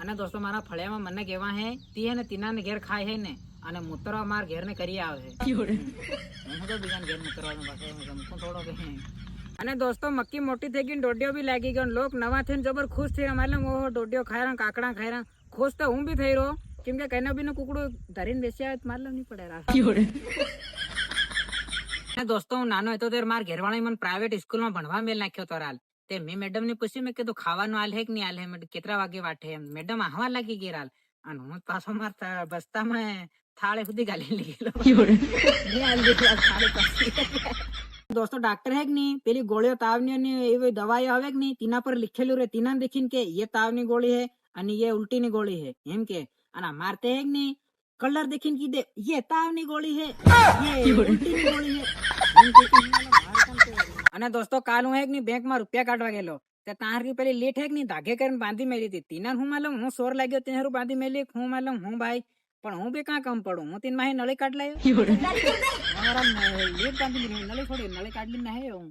અને દોસ્તો મારા ફળિયામાં મને કેવા હે તી હે ને તીના ને ઘેર ખાય હે ને અને મૂતરવા માર ઘેર ને કરી આવે છે હું તો બીજાને ઘેર મૂતરવાનું પાછો ગમતું થોડો કે અને દોસ્તો મક્કી મોટી થઈ ગઈ ડોડિયો બી લાગી ગયો લોક નવા થઈને જબર ખુશ થઈ રહ્યા એટલે ઓહો ડોડિયો ખાય રહ્યા કાકડા ખાય રહ્યા ખુશ તો હું બી થઈ રહ્યો કેમ કે કઈના બી નું કુકડું ધરીને બેસી આવે મારલું નહીં પડે દોસ્તો હું નાનો હતો ત્યારે મારા ઘેરવાળા મને પ્રાઇવેટ સ્કૂલમાં ભણવા મેલ નાખ્યો તો હાલ તે મેં મેડમ ને પૂછ્યું મેં કીધું ખાવાનું હાલ હે કે નહીં હાલ હે કેટલા વાગે વાટે એમ મેડમ આહવા લાગી ગઈ હાલ અને હું પાછો મારતા બસ્તામાં થાળે સુધી ગાલી લઈ ગયેલો દોસ્તો ડાક્ટર હે કે નહીં પેલી ગોળીઓ તાવની એવી દવાઈઓ આવે કે નહીં તેના પર લીખેલું રે તેના દેખીને કે ये તાવની ગોળી હે અને ये उल्टी ની ગોળી હે એમ કે અને મારતે હે કે નહીં કલર દેખીને કીધે ये તાવની ગોળી હે ये उल्टी ની ગોળી હે અને દોસ્તો કાલ હું હે કે નહીં બેંક માં રૂપિયા કાઢવા ગયેલો તે તારી પેલી લેટ હે કે નહીં ધાગે કરીને બાંધી મેલી હતી તીના હું માલુમ હું સોર લાગ્યો ત્યાં બાંધી મેલી હું માલુમ હું ભાઈ પણ હું બી કાં કમ પડું હું તીન માહી નળી કાઢ લાયો લેટ બાંધી નળી છોડી નળી કાઢી ના હું